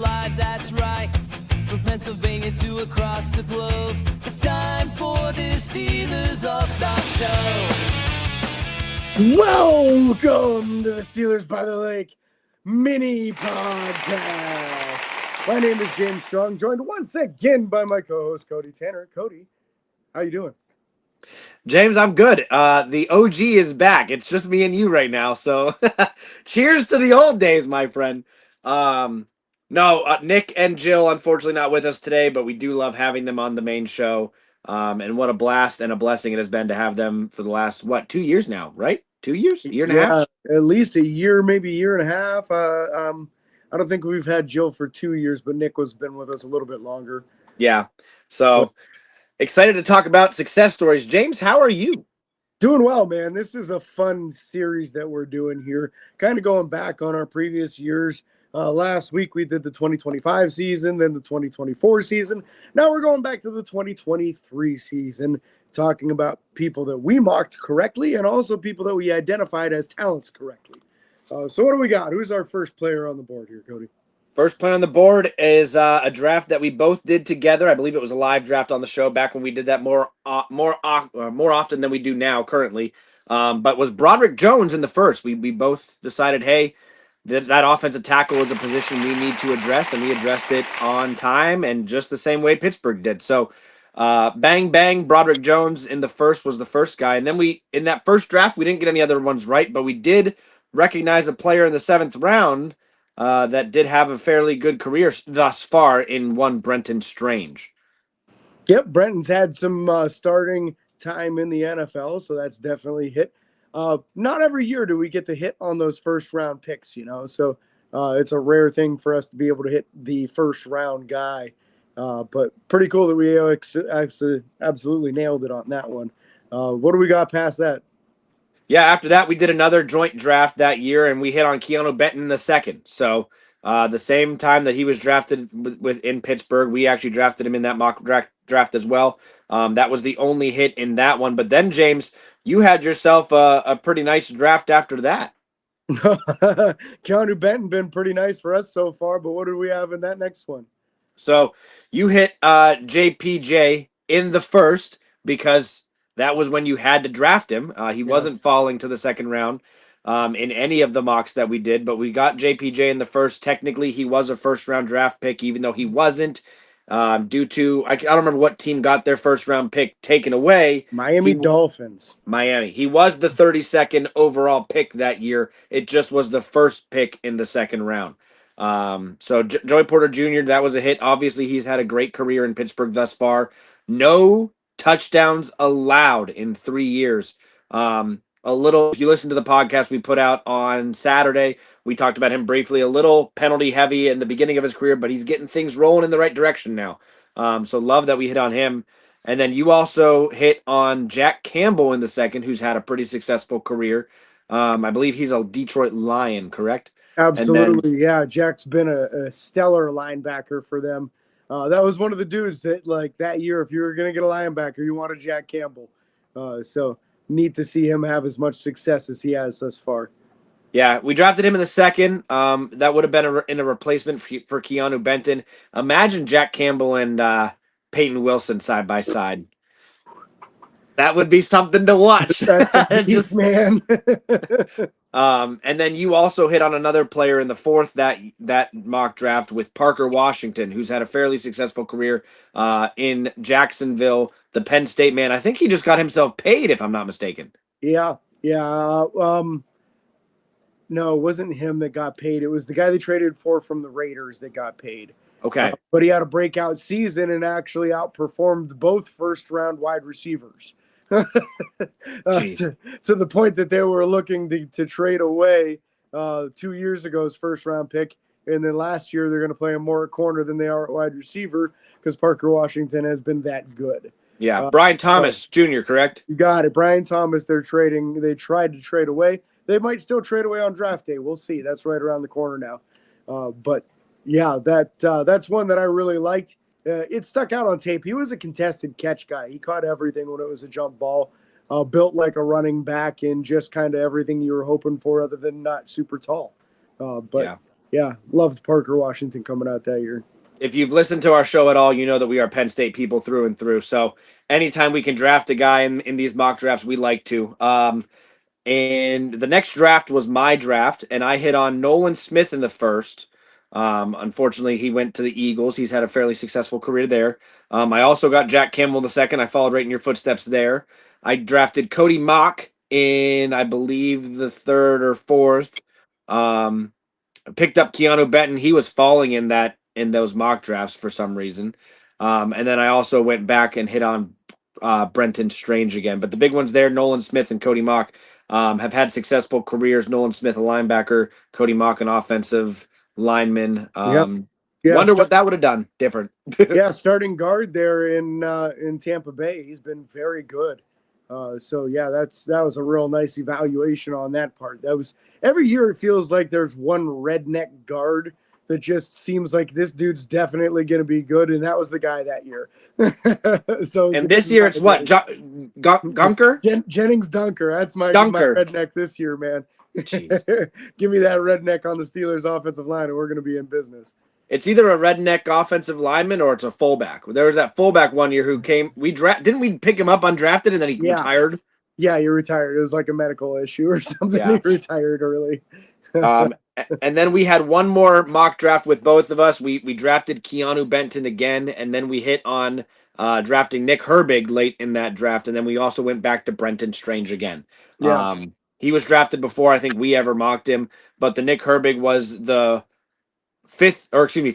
live, that's right. From Pennsylvania to across the globe, it's time for the Steelers All-Star Show. Welcome to the Steelers by the Lake mini podcast. My name is James Strong, joined once again by my co-host Cody Tanner. Cody, how you doing? James, I'm good. The OG is back. It's just me and you right now. So cheers to the old days, my friend. Nick and Jill, unfortunately, not with us today, but we do love having them on the main show. And what a blast and a blessing it has been to have them for the last, 2 years now, right? 2 years? A year and a half? At least a year, maybe a year and a half. I don't think we've had Jill for 2 years, but Nick has been with us a little bit longer. Yeah. So excited to talk about success stories. James, how are you? Doing well, man. This is a fun series that we're doing here. Kind of going back on our previous years. Last week we did the 2025 season, then the 2024 season. Now we're going back to the 2023 season, talking about people that we mocked correctly and also people that we identified as talents correctly. So what do we got? Who's our first player on the board here, Cody? First player on the board is a draft that we both did together. I believe it was a live draft on the show back when we did that more often than we do now currently. But was Broderick Jones in the first. We both decided, hey, that offensive tackle is a position we need to address, and we addressed it on time and just the same way Pittsburgh did. So bang, bang, Broderick Jones in the first was the first guy. And then in that first draft, we didn't get any other ones right, but we did recognize a player in the 7th round that did have a fairly good career thus far in one Brenton Strange. Yep, Brenton's had some starting time in the NFL, so that's definitely hit. Not every year do we get to hit on those first-round picks, so it's a rare thing for us to be able to hit the first-round guy. But pretty cool that we absolutely nailed it on that one. What do we got past that? Yeah, after that, we did another joint draft that year, and we hit on Keanu Benton in the second. So the same time that he was drafted in Pittsburgh, we actually drafted him in that mock draft as well. That was the only hit in that one. But then, James, you had yourself a pretty nice draft after that. Keanu Benton been pretty nice for us so far, but what do we have in that next one? So you hit JPJ in the first because that was when you had to draft him. He wasn't falling to the second round in any of the mocks that we did, but we got JPJ in the first. Technically, he was a first-round draft pick, even though he wasn't, due to I don't remember what team got their first-round pick taken away. Miami Dolphins. Miami. He was the 32nd overall pick that year. It just was the first pick in the second round. So Joey Porter Jr., that was a hit. Obviously, he's had a great career in Pittsburgh thus far. No touchdowns allowed in 3 years. If you listen to the podcast we put out on Saturday, we talked about him briefly, a little penalty heavy in the beginning of his career, but he's getting things rolling in the right direction now. So love that we hit on him. And then you also hit on Jack Campbell in the second, who's had a pretty successful career. I believe he's a Detroit Lion, correct? Absolutely. Yeah. Jack's been a stellar linebacker for them. That was one of the dudes that, like, that year, if you were going to get a linebacker, you wanted Jack Campbell. So neat to see him have as much success as he has thus far. Yeah, we drafted him in the second. That would have been in a replacement for Keanu Benton. Imagine Jack Campbell and Peyton Wilson side by side. That would be something to watch. That's a beast, man. And then you also hit on another player in the fourth that mock draft with Parker Washington, who's had a fairly successful career in Jacksonville, the Penn State man. I think he just got himself paid, if I'm not mistaken. Yeah. No, it wasn't him that got paid. It was the guy they traded for from the Raiders that got paid. Okay. But he had a breakout season and actually outperformed both first-round wide receivers. To the point that they were looking to trade away 2 years ago's first-round pick, and then last year they're going to play him more at corner than they are at wide receiver because Parker Washington has been that good. Yeah, Brian Thomas Jr., correct? You got it. Brian Thomas, they tried to trade away. They might still trade away on draft day. We'll see. That's right around the corner now. But, yeah, that's one that I really liked. It stuck out on tape. He was a contested catch guy. He caught everything when it was a jump ball, built like a running back and just kind of everything you were hoping for other than not super tall. Yeah, loved Parker Washington coming out that year. If you've listened to our show at all, you know that we are Penn State people through and through. So anytime we can draft a guy in these mock drafts, we like to. And the next draft was my draft, and I hit on Nolan Smith in the first. Unfortunately, he went to the Eagles. He's had a fairly successful career there. I also got Jack Campbell the second. I followed right in your footsteps there. I drafted Cody Mock in, I believe, the third or fourth. Picked up Keanu Benton. He was falling in those mock drafts for some reason. And then I also went back and hit on Brenton Strange again. But the big ones there, Nolan Smith and Cody Mock, have had successful careers. Nolan Smith, a linebacker, Cody Mock, an offensive lineman. Yep. Yeah, Wonder what that would have done different. yeah, starting guard there in Tampa Bay. He's been very good. So yeah, that was a real nice evaluation on that part. That was every year it feels like there's one redneck guard that just seems like this dude's definitely going to be good, and that was the guy that year. So and this year it's what Gunker Jennings Dunker. That's my redneck this year, man. Jeez. Give me that redneck on the Steelers offensive line, and we're going to be in business. It's either a redneck offensive lineman or it's a fullback. There was that fullback one year who came. Didn't we pick him up undrafted and then he retired? Yeah, he retired. It was like a medical issue or something. Yeah. He retired early. And then we had one more mock draft with both of us. We drafted Keanu Benton again, and then we hit on drafting Nick Herbig late in that draft, and then we also went back to Brenton Strange again. Yeah. He was drafted before I think we ever mocked him, but the Nick Herbig was the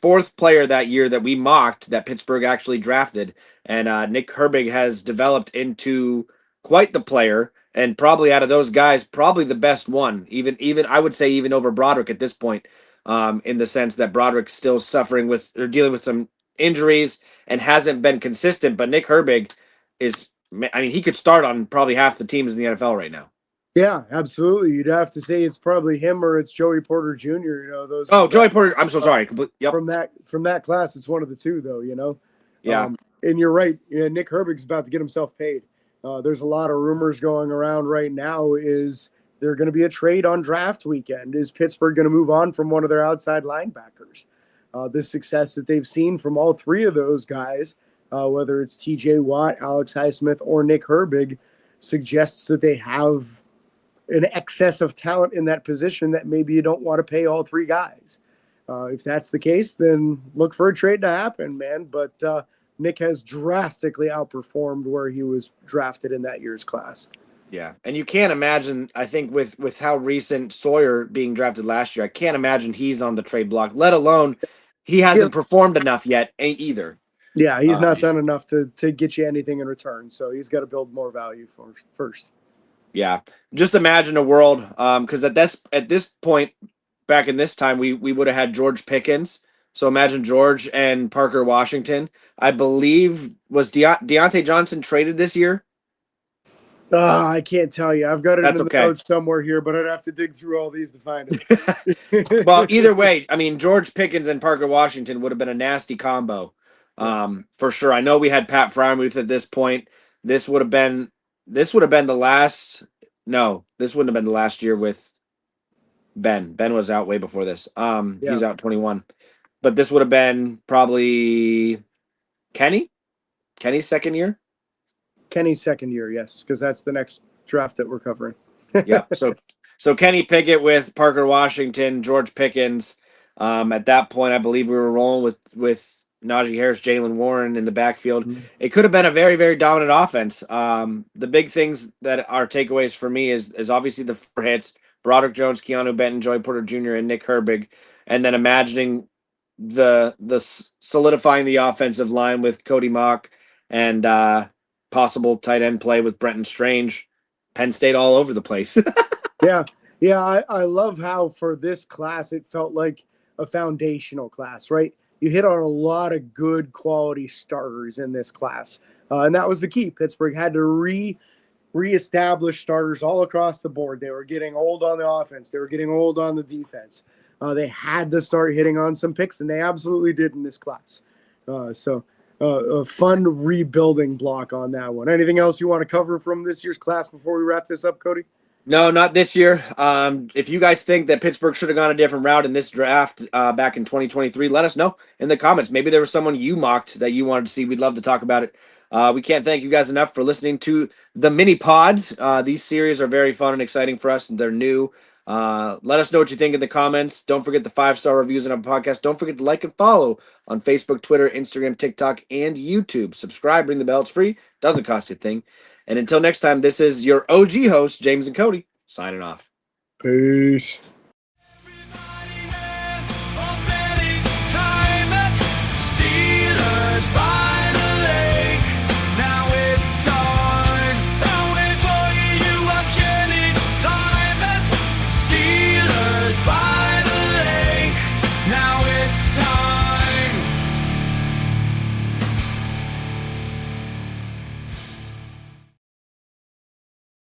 fourth player that year that we mocked that Pittsburgh actually drafted. And Nick Herbig has developed into quite the player, and probably out of those guys, probably the best one, even I would say even over Broderick at this point, in the sense that Broderick's still suffering with or dealing with some injuries and hasn't been consistent. But Nick Herbig is, I mean, he could start on probably half the teams in the NFL right now. Yeah, absolutely. You'd have to say it's probably him or it's Joey Porter Jr. You know those. Oh, Joey Porter. I'm so sorry. Yep. From that class, it's one of the two, though. You know. Yeah. And you're right. Yeah, Nick Herbig's about to get himself paid. There's a lot of rumors going around right now. Is there going to be a trade on draft weekend? Is Pittsburgh going to move on from one of their outside linebackers? The success that they've seen from all three of those guys, whether it's T.J. Watt, Alex Highsmith, or Nick Herbig, suggests that they have an excess of talent in that position that maybe you don't want to pay all three guys. If that's the case, then look for a trade to happen, man. But Nick has drastically outperformed where he was drafted in that year's class. Yeah, and you can't imagine, I think, with how recent Sawyer being drafted last year, I can't imagine he's on the trade block, let alone he hasn't performed enough yet either. Yeah, he's not done enough to get you anything in return, so he's got to build more value first. Yeah, just imagine a world, because at this point, back in this time, we would have had George Pickens. So imagine George and Parker Washington. I believe was Deontay Johnson traded this year. I can't tell you. I've got it in the notes somewhere here, but I'd have to dig through all these to find it. Well, either way, I mean, George Pickens and Parker Washington would have been a nasty combo, for sure. I know we had Pat Freiermuth at this point. This would have been the last. No, this wouldn't have been the last year with Ben. Ben was out way before this. He's out 21, but this would have been probably Kenny's second year. Kenny's second year, yes, because that's the next draft that we're covering. Yeah. So Kenny Pickett with Parker Washington, George Pickens. At that point, I believe we were rolling with Najee Harris, Jalen Warren in the backfield. Mm-hmm. It could have been a very, very dominant offense. The big things that are takeaways for me is obviously the four hits: Broderick Jones, Keanu Benton, Joey Porter Jr., and Nick Herbig, and then imagining the solidifying the offensive line with Cody Mock and possible tight end play with Brenton Strange. Penn State all over the place. Yeah. I love how for this class it felt like a foundational class, right? You hit on a lot of good quality starters in this class. And that was the key. Pittsburgh had to reestablish starters all across the board. They were getting old on the offense. They were getting old on the defense. They had to start hitting on some picks, and they absolutely did in this class. So a fun rebuilding block on that one. Anything else you want to cover from this year's class before we wrap this up, Cody? No, not this year. If you guys think that Pittsburgh should have gone a different route in this draft back in 2023, let us know in the comments. Maybe there was someone you mocked that you wanted to see. We'd love to talk about it. We can't thank you guys enough for listening to the mini pods. These series are very fun and exciting for us, and they're new. Let us know what you think in the comments. Don't forget the 5-star reviews on our podcast. Don't forget to like and follow on Facebook, Twitter, Instagram, TikTok, and YouTube. Subscribe, ring the bell. It's free. Doesn't cost you a thing. And until next time, this is your OG host, James and Cody, signing off. Peace.